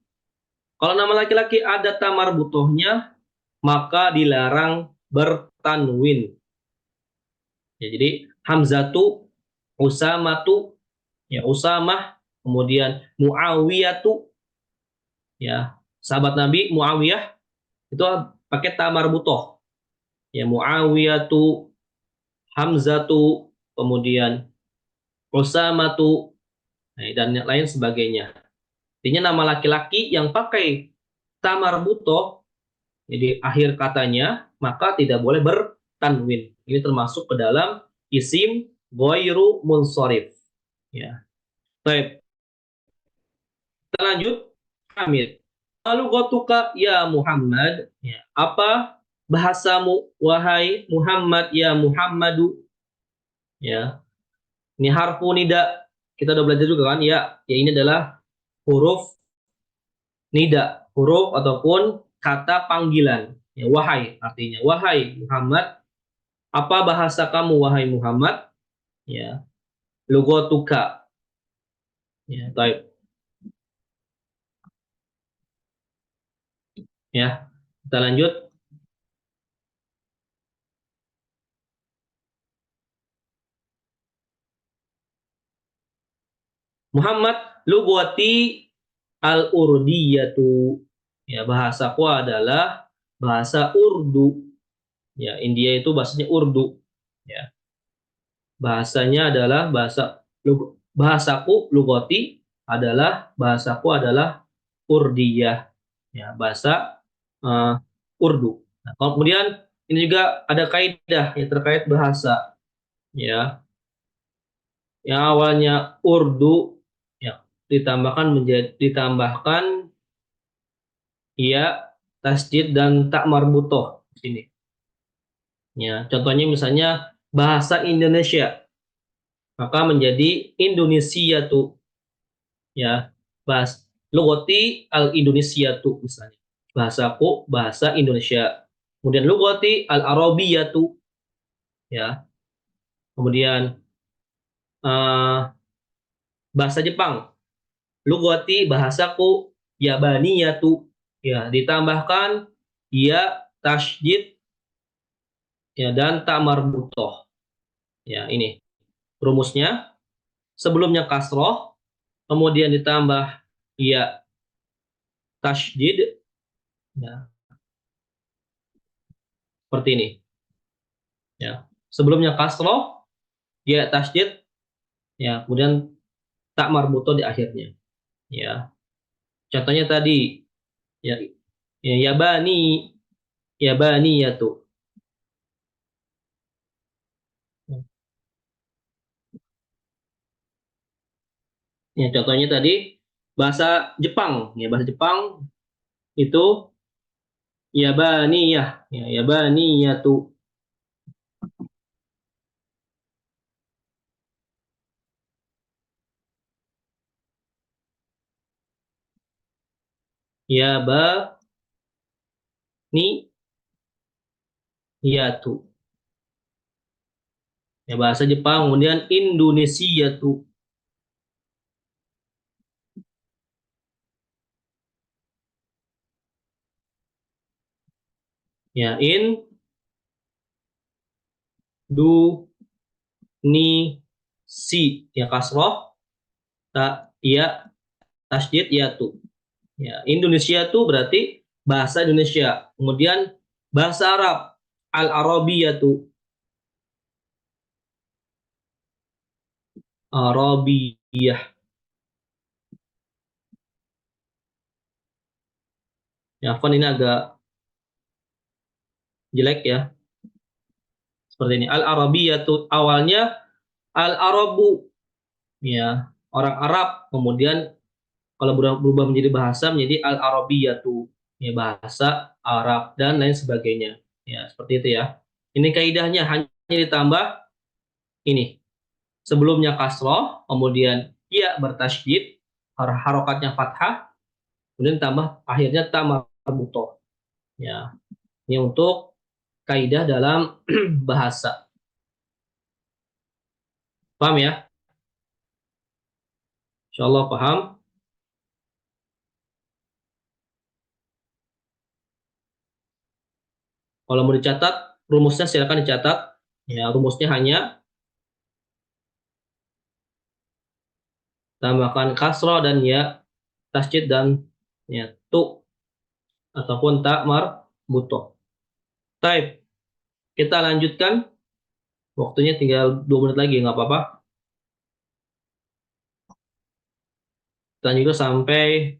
Kalau nama laki-laki ada tamar butohnya, maka dilarang bertanwin. Ya, jadi Hamzatu, Usamatu, ya Usamah, kemudian Muawiyatu, ya sahabat Nabi Muawiyah itu pakai tamar butoh. Ya Muawiyatu, Hamzatu, kemudian Usamatu, dan yang lain sebagainya. Artinya nama laki-laki yang pakai tamar butoh jadi akhir katanya maka tidak boleh bertanwin. Ini termasuk ke dalam isim ghairu munsharif. Ya. Baik. Kita lanjut. Hamid. Lalu gotuka ya Muhammad. Ya. Apa bahasamu wahai Muhammad ya Muhammadu? Ya. Ini harfu nida. Kita udah belajar juga kan? Ya. Ya ini adalah huruf nida, huruf ataupun kata panggilan. Ya, wahai artinya, wahai Muhammad, apa bahasa kamu wahai Muhammad? Ya, lugotuka. Ya, baik. Ya, kita lanjut. Muhammad lugoti al-urdiyatu. Ya, bahasaku adalah bahasa Urdu. Ya, India itu bahasanya Urdu. Ya, bahasanya adalah bahasaku lugoti adalah Urdiyah. Ya, bahasa Urdu. Nah, kemudian ini juga ada kaidah yang terkait bahasa. Ya, yang awalnya Urdu ya ditambahkan ya tasdid dan tak marbutoh di sini. Ya, contohnya misalnya bahasa Indonesia, maka menjadi Indonesia tuh. Ya, lugoti al Indonesia tuh misalnya. Bahasaku bahasa Indonesia. Kemudian lugoti al Arabiyatu ya. Kemudian bahasa Jepang. Lugoti bahasaku Yabaniyatu ya, ditambahkan ya tasydid ya dan ta marbutoh. Ya, ini rumusnya. Sebelumnya kasroh, kemudian ditambah ya tasydid ya, seperti ini. Ya. Sebelumnya kasroh, ya tasydid ya, kemudian tak marbutoh di akhirnya. Ya. Contohnya tadi ya, ya yabaniyatu. Ya, contohnya tadi bahasa Jepang, ya bahasa Jepang itu yabaniyah, ya yabaniyatu. Yabaniyatu. Ya bahasa Jepang, kemudian Indonesiatu. Ya ya kasroh tak ya tasydid ya tu. Ya, Indonesia itu berarti bahasa Indonesia. Kemudian bahasa Arab al-Arabiyatu. Arabiyah. Ya, font ini agak jelek ya. Seperti ini. Al-Arabiyatu awalnya al-Arabu. Ya, orang Arab. Kemudian kalau berubah menjadi bahasa menjadi al-Arabiyatu. Ya, bahasa Arab dan lain sebagainya. Ya, seperti itu ya. Ini kaidahnya hanya ditambah ini. Sebelumnya kasroh, kemudian ya bertasydid, harokatnya fathah, kemudian tambah akhirnya ta marbutoh. Ya, ini untuk kaidah dalam bahasa. Paham ya? Insyaallah paham. Kalau mau dicatat, rumusnya silakan dicatat. Ya, rumusnya hanya tambahkan kasroh dan ya, tasydid dan ya tu ataupun ta marbutoh. Baik, kita lanjutkan. Waktunya tinggal 2 menit lagi, nggak apa-apa. Kita juga sampai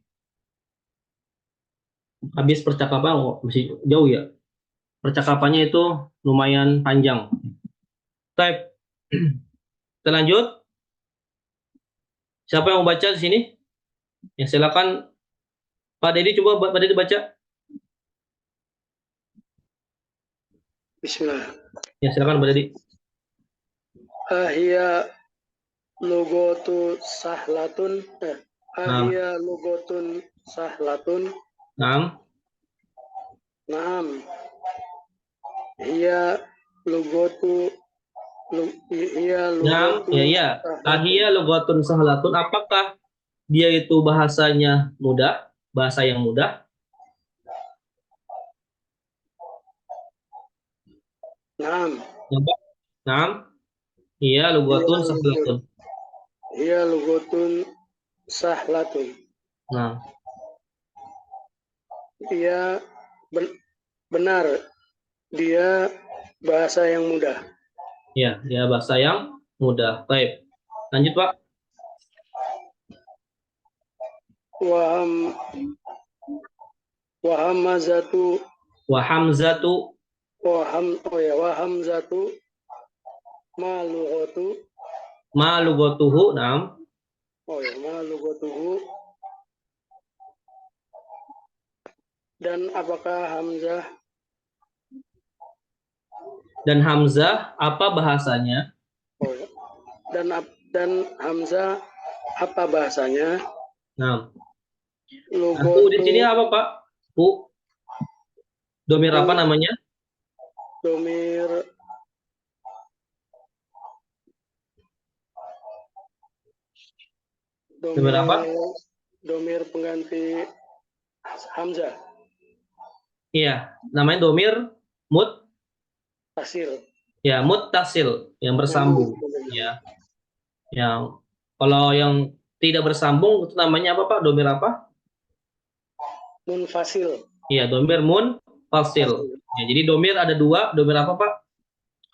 habis percakapan. Masih jauh ya. Percakapannya itu lumayan panjang. Type. Kita lanjut. Siapa yang mau baca di sini? Ya silakan Pak Dedi, coba Pak Dedi baca. Bismillah. Ya silakan Pak Dedi. Ahia logotu sahlatun Naam. Ahiya lugotun sahlatun. Naam. Naam. Hiya lugotu hiya Naam. lugotu Ya, ya. sahlatun. Ahia lughatun sahlatun. Apakah dia itu bahasanya mudah? Bahasa yang mudah? Naam. Nampak? Naam. Iya, lughatun sahlatun. Hiya lugotun sahlatun. Nah, Dia benar. Dia bahasa yang mudah. ya, dia bahasa yang mudah. Baik. Lanjut, Pak. Waham wahamazatu Wa hamzatu wahamzatu malughatu ma lughatuhu. Naam. malughatuhu. Dan apakah hamzah Dan hamzah apa bahasanya? dan hamzah apa bahasanya? Nah, Lugotu di sini apa, Pak? Bu. Domir apa namanya? domir Domir apa? Domir pengganti hamzah. Iya, namanya domir Tasil. ya, muttasil, yang bersambung. Ya. Yang kalau yang tidak bersambung itu namanya apa, Pak? Domir apa? Munfasil. Iya, domir munfasil. Ya, jadi domir ada dua. Domir apa, Pak?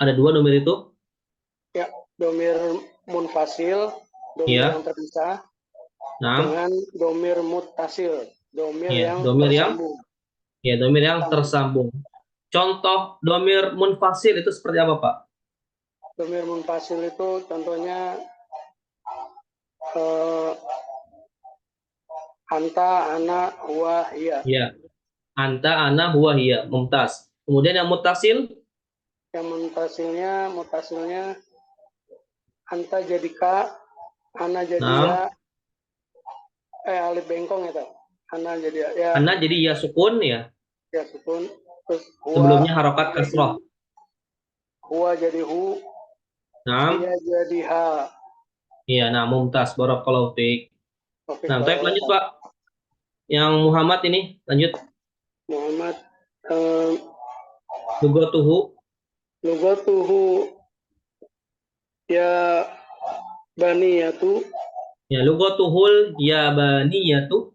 Ada dua domir itu. Ya, domir munfasil, domir Iya. yang terpisah, Nah, dengan domir muttasil, domir iya, yang domir yang tersambung. ya, domir yang tersambung. Contoh domir munfasil itu seperti apa, Pak? Domir munfasil itu contohnya anta, ana, huwa, hiya. Ya. Anta, ana, huwa, hiya. Mumtaz. Kemudian yang muttasil? Yang mutasilnya anta jadi ka, ana jadi Nah. ya, alif bengkong itu. Ana jadi ya. Ana jadi ya sukun ya. Ya sukun. Terus huwa, Sebelumnya harokat kasroh. huwa jadi hu, Nah. hiya jadi ha. Iya, nah mumtaz. Barakallahu fiik. Oke, Nah, baik, lanjut, Pak. Yang Muhammad ini, lanjut. Muhammad Lughatuhu. ya baniyatu. Ya, lughatuhul ya baniyatu.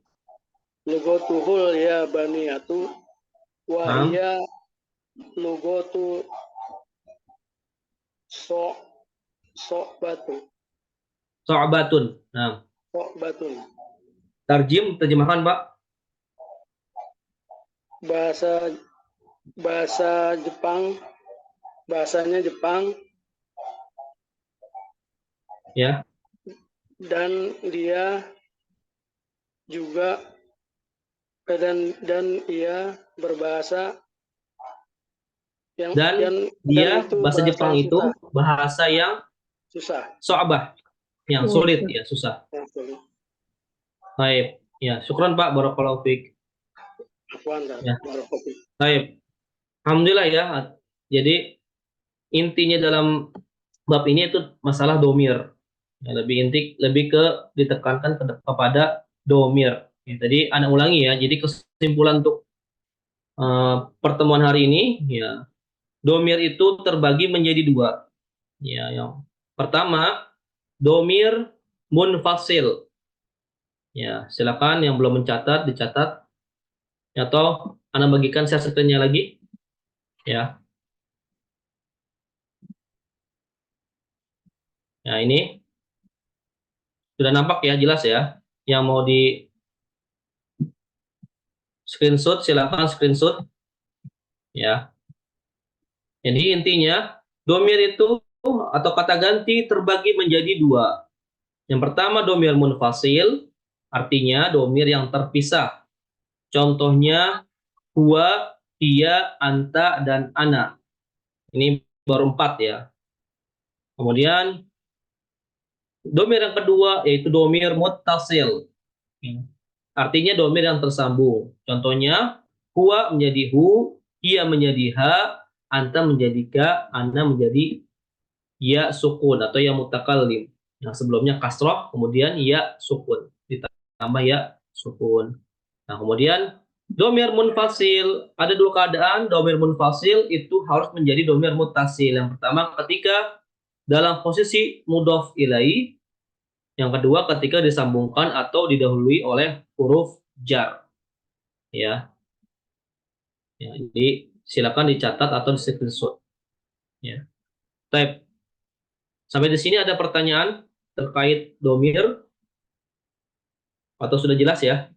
Lughatuhul ya baniyatu. Wahia lughatu so'batun. So'batun. Nah, So'batun. terjemahkan, Pak. Bahasa Jepang, bahasanya Jepang. Ya. Dan dia juga dan ia berbahasa dan dia bahasa Jepang itu bahasa yang susah, so'bah, yang sulit ya, susah. Baik, ya, syukran, Pak. Barakallahu fiik. Ya. Baik. Alhamdulillah ya. Jadi intinya dalam bab ini itu masalah domir. Ya, lebih ke ditekankan kepada domir. Ya, tadi Anda ulangi ya. Jadi kesimpulan untuk pertemuan hari ini, ya, domir itu terbagi menjadi dua. Ya, yang pertama domir munfasil. Ya, silakan yang belum mencatat dicatat. Atau Anda bagikan share screen-nya lagi. Ya. Ya, ini sudah nampak ya, jelas ya. Yang mau di screenshot silakan screenshot. Ya. Jadi intinya domir itu atau kata ganti terbagi menjadi dua. Yang pertama domir munfasil, artinya domir yang terpisah. Contohnya huwa, hiya, anta, dan ana. Ini baru 4 ya. Kemudian domir yang kedua yaitu domir muttasil. Artinya domir yang tersambung. Contohnya, huwa menjadi hu, ia menjadi ha, anta menjadi ka, ana menjadi ya sukun atau ya mutakallim. Yang sebelumnya kasroh, kemudian ya sukun. Ditambah ya sukun. Nah, kemudian domir munfasil. Ada dua keadaan domir munfasil itu harus menjadi domir mutasil. Yang pertama ketika dalam posisi mudhof ilai. Yang kedua ketika disambungkan atau didahului oleh huruf jar. Ya. Jadi silakan dicatat atau di-screenshot. Ya. Type. Sampai di sini ada pertanyaan terkait domir atau sudah jelas ya?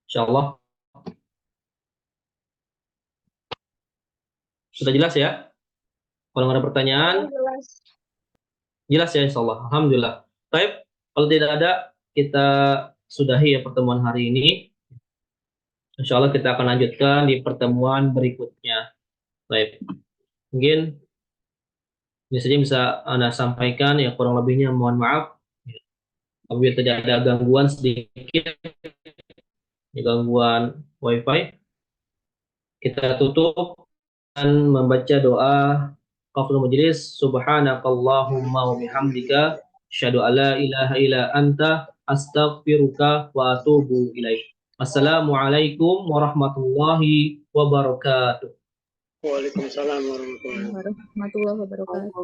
Insyaallah. Sudah jelas ya? Kalau nggak ada pertanyaan, jelas ya insyaallah. Alhamdulillah. Baik, kalau tidak ada, kita sudahi ya pertemuan hari ini. Insyaallah kita akan lanjutkan di pertemuan berikutnya. Baik, mungkin ini saja bisa Anda sampaikan, ya kurang lebihnya mohon maaf. Apabila tidak ada gangguan sedikit, gangguan wifi, kita tutup dan membaca doa qaful majlis. Subhanakallahumma wa bihamdika asyhadu an la ilaha illa anta astaghfiruka wa atubu ilaik. Assalamualaikum warahmatullahi wabarakatuh. Waalaikumsalam warahmatullahi wabarakatuh. Warahmatullahi wabarakatuh.